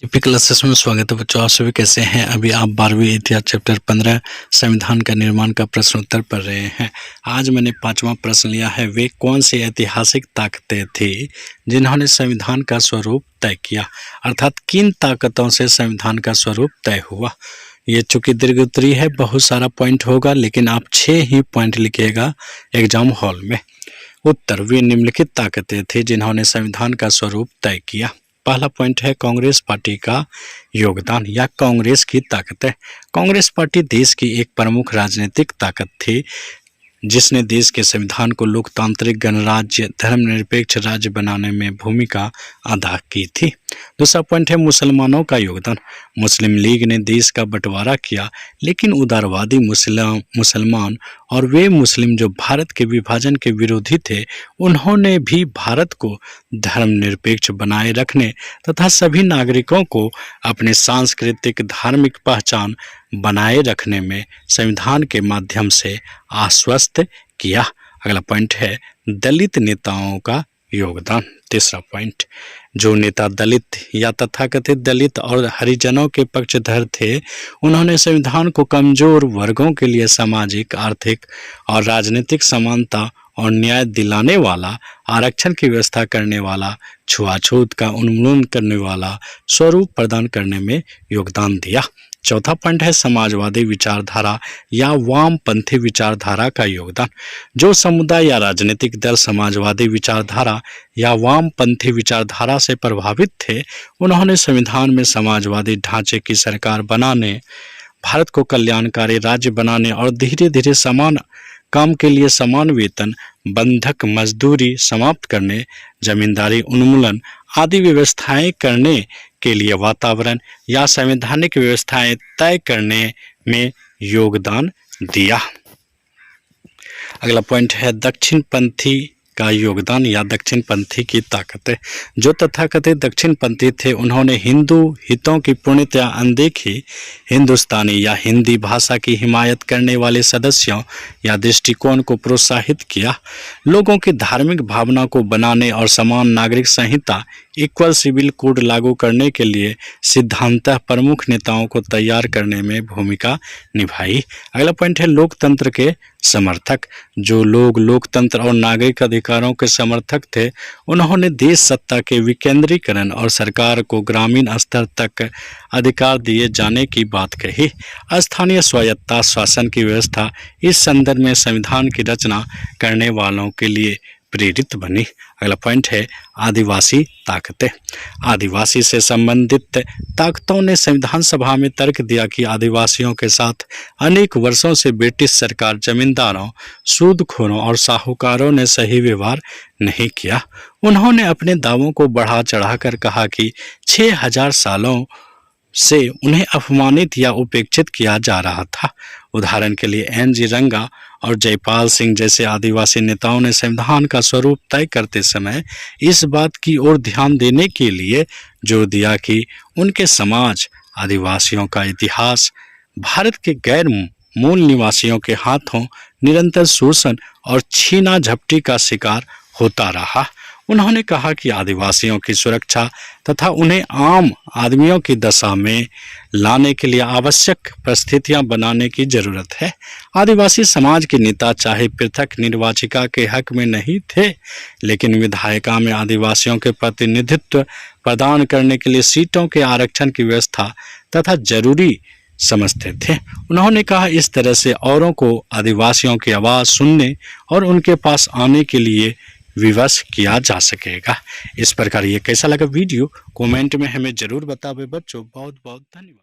Typical classes में स्वागत है बच्चों। आप सभी कैसे हैं? अभी आप 12वीं इतिहास चैप्टर 15 संविधान का निर्माण का प्रश्न उत्तर पढ़ रहे हैं। आज मैंने 5वां प्रश्न लिया है, वे कौन सी ऐतिहासिक ताकतें थी जिन्होंने संविधान का स्वरूप तय किया, अर्थात किन ताकतों से संविधान का स्वरूप तय हुआ। ये चूंकि दीर्घ उत्तरी है, बहुत सारा पॉइंट होगा, लेकिन आप 6 ही पॉइंट लिखिएगा एग्जाम हॉल में। उत्तर, वे निम्नलिखित ताकतें थी जिन्होंने संविधान का स्वरूप तय किया। पहला पॉइंट है कांग्रेस पार्टी का योगदान या कांग्रेस की ताकतें। कांग्रेस पार्टी देश की एक प्रमुख राजनीतिक ताकत थी जिसने देश के संविधान को लोकतांत्रिक गणराज्य धर्मनिरपेक्ष राज्य बनाने में भूमिका अदा की थी। दूसरा पॉइंट है मुसलमानों का योगदान। मुस्लिम लीग ने देश का बंटवारा किया, लेकिन उदारवादी मुसलमान और वे मुस्लिम जो भारत के विभाजन के विरोधी थे, उन्होंने भी भारत को धर्मनिरपेक्ष बनाए रखने तथा सभी नागरिकों को अपने सांस्कृतिक धार्मिक पहचान बनाए रखने में संविधान के माध्यम से आश्वस्त किया। अगला पॉइंट है दलित नेताओं का योगदान। तीसरा पॉइंट, जो नेता दलित या तथाकथित दलित और हरिजनों के पक्षधर थे, उन्होंने संविधान को कमजोर वर्गों के लिए सामाजिक, आर्थिक और राजनीतिक समानता और न्याय दिलाने वाला, आरक्षण की व्यवस्था करने वाला, छुआछूत का उन्मूलन करने वाला स्वरूप प्रदान करने में योगदान दिया। चौथा पॉइंट है समाजवादी विचारधारा या वामपंथी विचारधारा का योगदान। जो समुदाय या राजनीतिक दल समाजवादी विचारधारा या वामपंथी विचारधारा से प्रभावित थे, उन्होंने संविधान में समाजवादी ढांचे की सरकार बनाने, भारत को कल्याणकारी राज्य बनाने और धीरे धीरे समान काम के लिए समान वेतन, बंधक मजदूरी समाप्त करने, जमींदारी उन्मूलन आदि व्यवस्थाएं करने के लिए वातावरण या संवैधानिक व्यवस्थाएं तय करने में योगदान दिया। अगला पॉइंट है दक्षिणपंथी का योगदान या दक्षिणपंथी की ताकतें। जो तथाकथित दक्षिणपंथी थे, उन्होंने हिंदू हितों की पूर्णतया अनदेखी, हिंदुस्तानी या हिंदी भाषा की हिमायत करने वाले सदस्यों या दृष्टिकोण को प्रोत्साहित किया। लोगों की धार्मिक भावना को बनाने और समान नागरिक संहिता इक्वल सिविल कोड लागू करने के लिए सिद्धांतः प्रमुख नेताओं को तैयार करने में भूमिका निभाई। अगला पॉइंट है लोकतंत्र के समर्थक। जो लोग लोकतंत्र और नागरिक अधिकारों के समर्थक थे, उन्होंने देश सत्ता के विकेंद्रीकरण और सरकार को ग्रामीण स्तर तक अधिकार दिए जाने की बात कही। स्थानीय स्वायत्ता शासन की व्यवस्था इस संदर्भ में संविधान की रचना करने वालों के लिए प्रेरित बनी। अगला पॉइंट है आदिवासी ताकतें। आदिवासी से संबंधित ताकतों ने संविधान सभा में तर्क दिया कि आदिवासियों के साथ अनेक वर्षों से ब्रिटिश सरकार, जमींदारों, सूदखोरों और साहूकारों ने सही व्यवहार नहीं किया। उन्होंने अपने दावों को बढ़ा चढ़ाकर कहा कि 6000 सालों से उन्हें अपमानित या उपेक्षित किया जा रहा था। उदाहरण के लिए एन.जी. रंगा और जयपाल सिंह जैसे आदिवासी नेताओं ने संविधान का स्वरूप तय करते समय इस बात की ओर ध्यान देने के लिए जोर दिया कि उनके समाज, आदिवासियों का इतिहास भारत के गैर मूल निवासियों के हाथों निरंतर शोषण और छीना झपटी का शिकार होता रहा। उन्होंने कहा कि आदिवासियों की सुरक्षा तथा उन्हें आम आदमियों की दशा में लाने के लिए आवश्यक परिस्थितियां बनाने की जरूरत है। आदिवासी समाज के नेता चाहे पृथक निर्वाचिका के हक में नहीं थे, लेकिन विधायिका में आदिवासियों के प्रतिनिधित्व प्रदान करने के लिए सीटों के आरक्षण की व्यवस्था तथा जरूरी समझते थे। उन्होंने कहा इस तरह से औरों को आदिवासियों की आवाज़ सुनने और उनके पास आने के लिए विवश किया जा सकेगा। इस प्रकार ये कैसा लगा वीडियो कमेंट में हमें जरूर बतावे बच्चों। बहुत बहुत धन्यवाद।